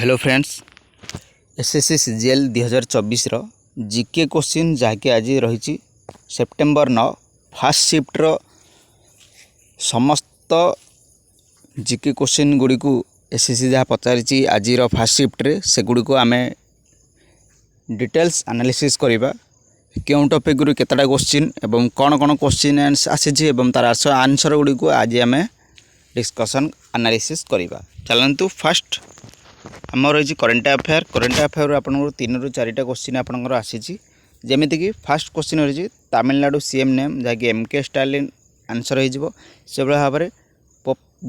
Hello friends SSC CGL 2024 GK question जहाँकि आज रही सेप्टेम्बर 9 फास्ट शिफ्टर समस्त जीके क्वेश्चन गुड़ी को एसएससी जहाँ पचारि आज फास्ट शिफ्ट्रे से गुड़ी को आम डिटेल्स एनालिसिस करवा क्यों टॉपिक गुरु केतटा क्वेश्चन एवं कौन कौन क्वेश्चन आसी तार आंसर गुड़ी को आज आम डिस्कसन एनालिसिस करवा। चलतु फास्ट आम रही करेन्ट अफेयर आपको 3 ରୁ 4टा क्वेश्चन आपंकर आसी जमीक फास्ट क्वेश्चन रही तमिलनाडु सीएम नेम जहाँकि एमके स्टालिन आंसर हो भाव में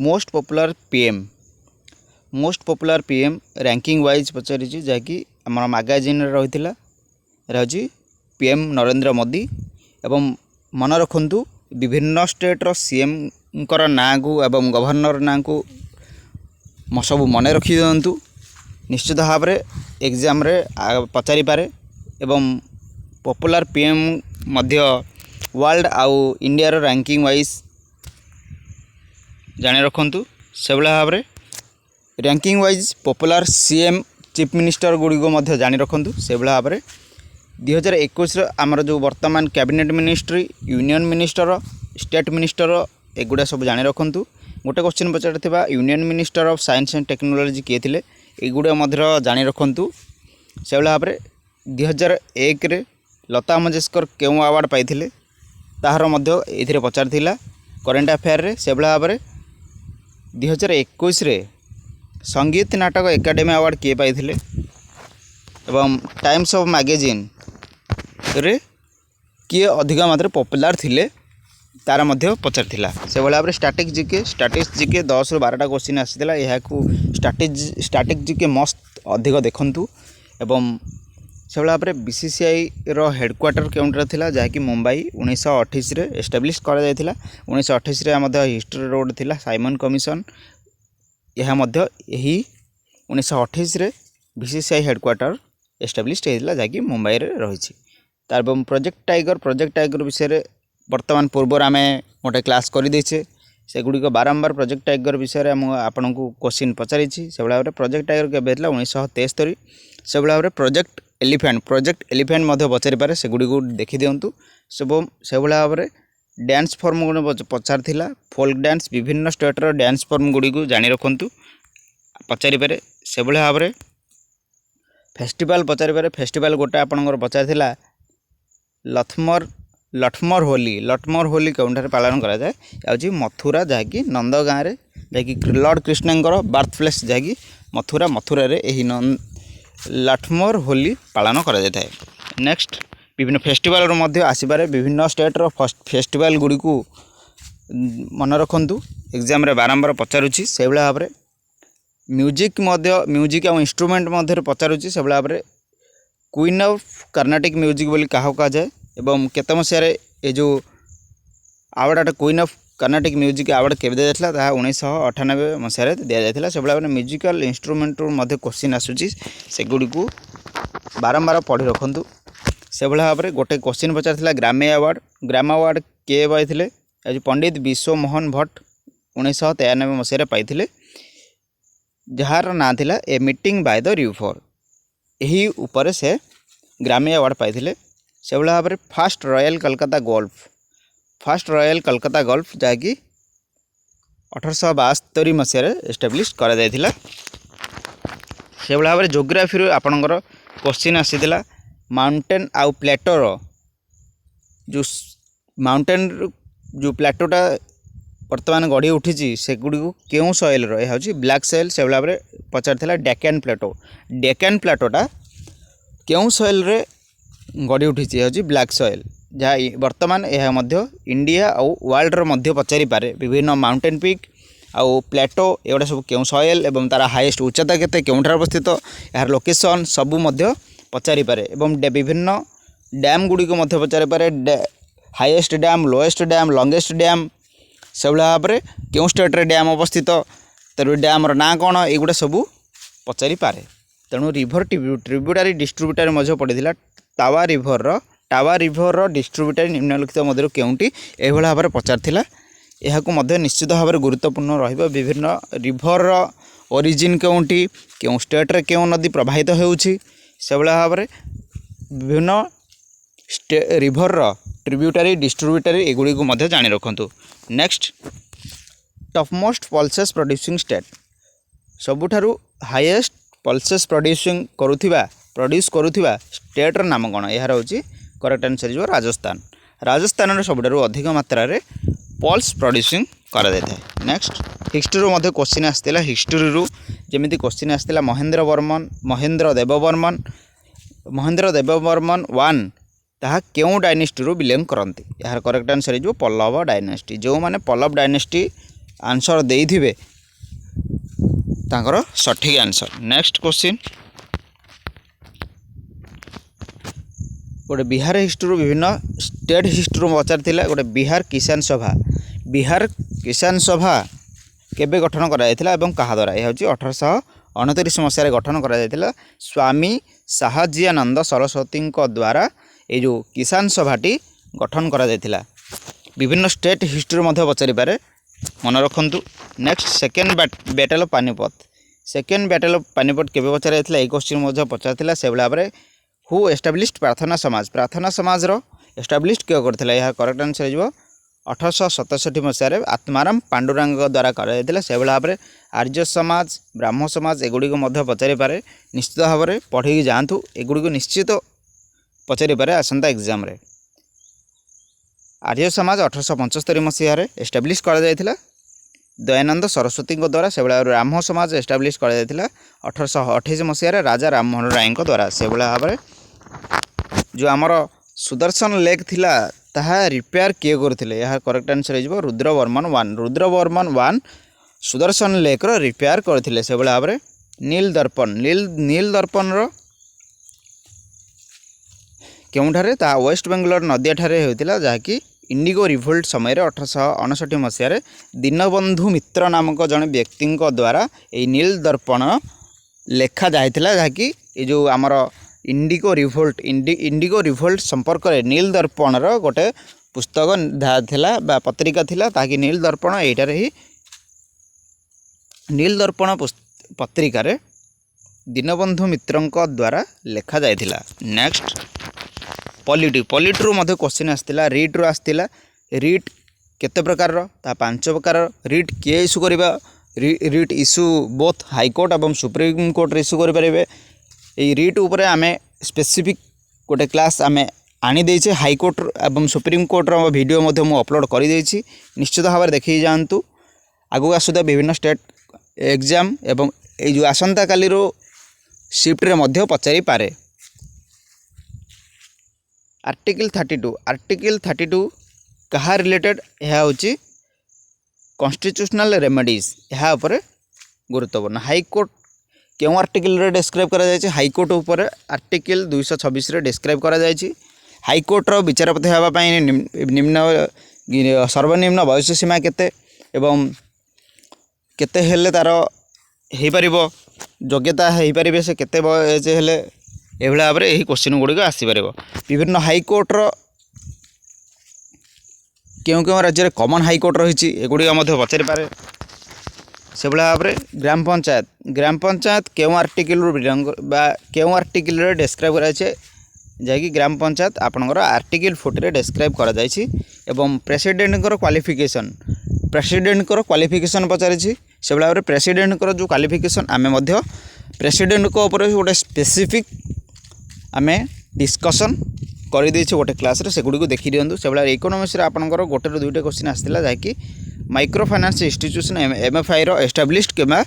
most popular PM ranking wise पचारि जहाँकि आम मैगजीन रही पीएम नरेंद्र मोदी एवं मन रखु विभिन्न स्टेट्र सीएम ना को एवं गवर्नर ना को सब मन रखी दिंतु निश्चित भाव में एग्जाम रे पचारि पारे एवं पॉपुलर पीएम मध्य वर्ल्ड आउ इंडिया रो रैंकिंग वाइज जाने रखु से भाव में ranking wise popular CM chief minister गुड़ी जानी रखु से भाव में 2021 आमर जो वर्तमान cabinet ministry union minister state minister एगुड़ा सब जानी रखु। गोटे क्वेश्चन पचार union minister of science and technology किए थे एगुड़ा जानी रखु से भाव में 2001 रे लता मंगेशकर क्यों अवार्ड पाई ताहार ये पचार करेन्ट अफेयर रे से भाव में 2021 रे संगीत नाटक एकेडमी अवार्ड किए पाई एवं टाइम्स ऑफ मैगजीन रे किए अधिक मात्रा पॉपुलर थिले तार मध्य पचार से भाव में स्टैटिक जीके 10 ରୁ 12टा क्वेश्चन आसाला यह स्टैटिक जीके मस्त अधिक देखु एवं से भाव में बीसीसीआई रो हेडक्वार्टर केउंटर थिला जहाँकि मुंबई 1928 रे एस्टाब्लिश करा जायथिला। 1928 रे हिस्ट्री रोड थिला साइमन कमिशन यह यही 1928 रे बीसीसीआई हेडक्वार्टर एस्टाब्लिश होता जहाँकि मुंबई रे रही तार प्रोजेक्ट टाइगर विषय वर्तमान पूर्वर आम गोटे क्लास करदेचे से गुड़िक बारंबार प्रोजेक्ट टाइगर विषय में आपन को क्वेश्चन पचारि से भाव में प्रोजेक्ट टाइगर केवे 1973 से भाव में प्रोजेक्ट एलिफेंट पचारि पारे से गुड़ी को देखी दिंतु से भाव में डांस फॉर्म गुण पचार फोल्क डांस विभिन्न स्टेटर डांस फॉर्म गुड़ी को जानी रखु पचारि पारे से भाव में फेस्टिवल पचारि पारे फेस्टिवल गोटे आपंकर पचार लठमर होली केउंठार पालन करा जाए याउची मथुरा जहाँकि नंद गाँव में जहाँकि लॉर्ड कृष्णंकर बर्थ प्लेस जहाँकि मथुरा रे यही लठमर होली पालन करा जाए। नेक्स्ट विभिन्न फेस्टिवल आसपारे विभिन्न स्टेट्र फेस्टिवल गुड़ी को मन रखु एग्जाम रे बारंबार पचारुची से भाव में म्यूजिक और इंस्ट्रूमेंट मध्य पचारुची से भाव में क्वीन ऑफ कर्नाटिक म्यूजिक बोली क्या कहा जाए एवं केत मसीह ये जो award queen of Carnatic music award केवे दिया जाता 1998 मसीह दि जाता से भाव में म्यूजिकल इंस्ट्रूमेंट क्वेश्चन आसूची से गुड़ी को बारंबार पढ़ी रखु से भाव में गोटे क्वेश्चन पचार ग्रामी अवार्ड किए पाई पंडित विश्व मोहन भट्ट 1993 मसीह पाई जार ना थिला a meeting by the river यही उपरे से ग्रामी अवार्ड पाई से भाव में फास्ट रॉयल कलकत्ता गोल्फ जहाँकि 1872 मसीह एस्टाब्लिश करा जायथिला। से भाव में जोग्राफी आपणकर क्वेश्चन आसीला माउंटेन आउ प्लेटोर जो माउंटेन जो प्लेटोटा वर्तमान गढ़ी उठी से गुड़ी को क्यों सॉइल यह हूँ ब्लैक सॉइल से भाव में पचार डेक्कन प्लेटोटा क्यों सॉइल रे गढ़ी उठी हूँ ब्लैक सॉइल जहाँ वर्तमान यह इंडिया और वर्ल्ड रो पचारि पारे विभिन्न माउंटेन पीक आउ प्लेटो एगुड़ा सब क्यों सॉइल एवं तार हाईएस्ट उच्चता केते केउंठार अवस्थित यार लोकेशन सबू पचारि पारे एवं विभिन्न डैम गुड़ी को पचारि पारे highest dam lowest dam longest dam से भाव में क्यों स्टेट रे डैम अवस्थित तर डैम ना कौन एगुड़ा सबू पचारि पारे। तेणु रिभर ट्रिब्यूटारी डिस्ट्रीब्यूटर पड़ता टावा रिभर डिस्ट्रीब्यूटारी निम्नलिखित मध्य केउंटी एभली भाव में पचार यह निश्चित भाव में गुरुत्वपूर्ण रहिबो। विभिन्न रिभर ओरिजिन केउंटी केउ स्टेट रे केउ नदी प्रवाहित होउछि से भाव में विभिन्न रिभर ट्रिब्यूटरी डिस्ट्रीब्यूटरी एगुड़ी को जानी रखु। Next topmost pulses producing state सबुठारु हाईएस्ट पल्सेस प्रोड्यूस करुथिबा स्टेट र नाम कौन यार हूँ करेक्ट आंसर जो राजस्थान। राजस्थान रे सबुठारु अधिक मात्रा रे पल्स प्रोड्यूसिंग करा जाय थाए। नेक्स्ट हिस्ट्री रो क्वेश्चन आसला हिस्ट्री रू जेमिति क्वेश्चन आसला महेंद्र देववर्मन 1 ताहा केउ डायनेस्टी रू बिलोंग करती यार करेक्ट आंसर जो पल्लव डायनेस्टी। जो माने पल्लव डायनेस्टी आंसर देइथिबे तांकर सठिक आंसर। नेक्स्ट क्वेश्चन गोटे बिहार हिस्ट्री विभिन्न स्टेट हिस्ट्री पचार गोटे बिहार किसान सभा केबे गठन करा एवं कहा द्वारा यह हूँ 1829 मसीह गठन करा स्वामी साहजियानंद सरस्वती द्वारा ये जो किसान सभाटी गठन करा विभिन्न स्टेट हिस्ट्री पचारि पारे मन रखु। Next second battle of Panipat केबे पचार यह क्वेश्चन पचार से भाव में हु एस्टाब्लिश्ड प्रार्थना समाज रो एस्टाब्लिश्ड किए करथिला यह करेक्ट आंसर हो 1867 मसीह आत्माराम पांडुरंग द्वारा करा से भाव में आर्य समाज ब्राह्मण समाज एगुड़ी को पचारि पारे निश्चित भाव में पढ़ी जातु एगुड़ी को निश्चित पचारि पारे आसंता एग्जाम रे। आर्य समाज 1875 मसीह एस्टाब्लिश करा दयानंद सरस्वती द्वारा से भाव ब्राह्मण समाज एस्टाब्लिश करा 1828 मसीह राजा राममोहन राय द्वारा से भाव में जो आमर सुदर्शन लेक थिला ताहा रिपेयर किए करथिले यह करेक्ट आंसर हो रुद्रवर्मन 1 सुदर्शन लेक रो रिपेयर करथिले से भाव में नील दर्पण रो केउठारे ता वेस्ट बेंगलोर नदिया ठारे होतिला जहाँकि इंडिगो रिवोल्ट समय 1859 मसीह दीनबंधु मित्र नामक जड़े व्यक्ति द्वारा ये नील दर्पण लेखा जाइथिला जहाँकि ये जो आमर इंडिगो रिवोल्ट संपर्क में नील दर्पण रो गोटे पुस्तक थिला बा पत्रिका थिला ताकि नील दर्पण एटार ही नील दर्पण पत्रिका रे दीनबंधु मित्र द्वारा लेखा जाइथिला। नेक्स्ट पॉलिटी रू मध्य क्वेश्चन आसला रीट रू आसला रीट केते प्रकार रो ता 5 प्रकार रीट किए इश्यू करिबा रीट इश्यू बोथ हाईकोर्ट एवं सुप्रीम कोर्ट इश्यू करि परिबे। ये रीट उपरे आमे स्पेसिफिक गोटे क्लास आमे आनी देइछे हाईकोर्ट एवं सुप्रीम कोर्ट रो वीडियो मध्य मु अपलोड करि देइछि निश्चित भाव में देखि जानतु आगु आसुदा विभिन्न स्टेट एग्जाम एवं ये जो आसंता काली रो शिफ्ट रे मध्य पचारि पारे। आर्टिकल 32 कहा रिलेटेड यह हूँ कॉन्स्टिट्यूशनल रेमेडीज यह उपर गुरुत्वपूर्ण हाईकोर्ट क्यों आर्टिकल रे डिस्क्राइब करा जायछि हाईकोर्ट उपर आर्टिकल 226 रे डिस्क्राइब करा जायछि हाईकोर्ट रो विचारपति हेबा पई निम्न सर्वनिम्न बयस सीमा केते एवं केते हेले तार हे परिबो योग्यता हे परिबे से केते बयस हेले एभला भाव में यही क्वेश्चन गुड़िक आसीपर विभिन्न हाईकोर्ट क्यों क्यों राज्य में कमन हाईकोर्ट रही एगुड़ी पचारि पारे से भाव में ग्राम पंचायत क्यों आर्टिकल क्यों आर्टिकल डिस्क्राइब कराई जहाँकि ग्राम पंचायत आपणकर आर्टिकल 40 डिस्क्राइब करा जायछि एवं प्रेसिडेंट क्वालिफिकेशन पचारि से भाव में प्रेसिडेंट जो क्वालिफिकेशन आमे प्रेसिडेंट को गोटे स्पेसिफिक आमे डिस्कसन कर गोटे क्लास रे सेगुड़ी को देखी दिंतु से भाव इकोनोमिक्स आपंकर गोटे रू 2टा क्वेश्चन आसाला जहाँकि माइक्रो फाइनान्स इंस्टीट्यूशन MFI रो एस्टाब्लिश्ड केमा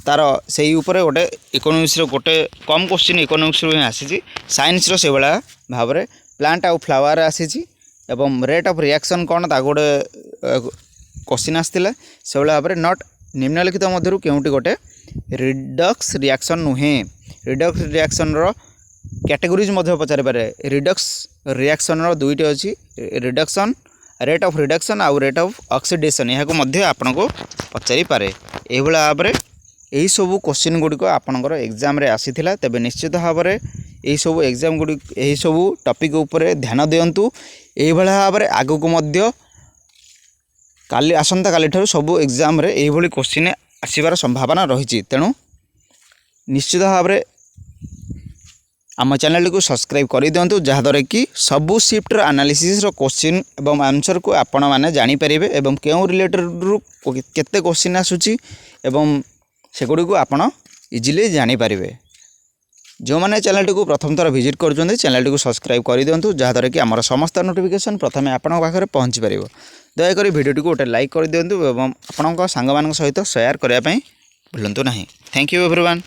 तार से गोटे इकोनोमिक्स गोटे कम क्वेश्चन इकोनोमिक्स ही आसी साइंस रो से भाव में प्लांट आउ फ्लावर आसी एवं रेट ऑफ रिएक्शन कौन ता गोटे क्वेश्चन आसाला से भाव में नॉट निम्नलिखित मध्य केउटी गोटे रिडक्स रिएक्शन नुहे रिडक्स रिएक्शन रो कैटेगोरीज पचारि पारे रिडक्स रिएक्शन रो 2टी अच्छी रिडक्शन रेट ऑफ रिडक्शन आउ रेट ऑफ ऑक्सीडेशन यह आपन को पचारि पारे एभला भाव में यही सब क्वेश्चन गुड़िक आपणकर एग्जाम रे आसीथिला तेबे निश्चित भाव में यही सब एग्जाम गुड़ी यही सब टॉपिक उपरे ध्यान दियंतु एभला भाव में आगु को मध्य କାଲି ଆସନ୍ତା କାଲିଠାରୁ ସବୁ ଏକ୍ଜାମ୍ରେ ଏଇଭଳି କୋଶ୍ଚିନ୍ ଆସିବାର ସମ୍ଭାବନା ରହିଛି। ତେଣୁ ନିଶ୍ଚିତ ଭାବରେ ଆମ ଚ୍ୟାନେଲକୁ ସବସ୍କ୍ରାଇବ୍ କରିଦିଅନ୍ତୁ, ଯାହାଦ୍ୱାରା କି ସବୁ ସିଫ୍ଟର ଆନାଲିସିସ୍ର କୋଶ୍ଚିନ୍ ଏବଂ ଆନ୍ସର୍କୁ ଆପଣମାନେ ଜାଣିପାରିବେ ଏବଂ କେଉଁ ରିଲେଟେଡ଼୍ରୁ କେତେ କୋଶ୍ଚିନ୍ ଆସୁଛି ଏବଂ ସେଗୁଡ଼ିକୁ ଆପଣ ଇଜିଲି ଜାଣିପାରିବେ। ଯେଉଁମାନେ ଚ୍ୟାନେଲଟିକୁ ପ୍ରଥମ ଥର ଭିଜିଟ୍ କରୁଛନ୍ତି ଚ୍ୟାନେଲଟିକୁ ସବସ୍କ୍ରାଇବ୍ କରିଦିଅନ୍ତୁ, ଯାହାଦ୍ୱାରା କି ଆମର ସମସ୍ତ ନୋଟିଫିକେସନ୍ ପ୍ରଥମେ ଆପଣଙ୍କ ପାଖରେ ପହଞ୍ଚିପାରିବ। ଦୟାକରି ଭିଡ଼ିଓଟିକୁ ଗୋଟେ ଲାଇକ୍ କରିଦିଅନ୍ତୁ ଏବଂ ଆପଣଙ୍କ ସାଙ୍ଗମାନଙ୍କ ସହିତ ସେୟାର କରିବା ପାଇଁ ଭୁଲନ୍ତୁ ନାହିଁ। Thank you everyone.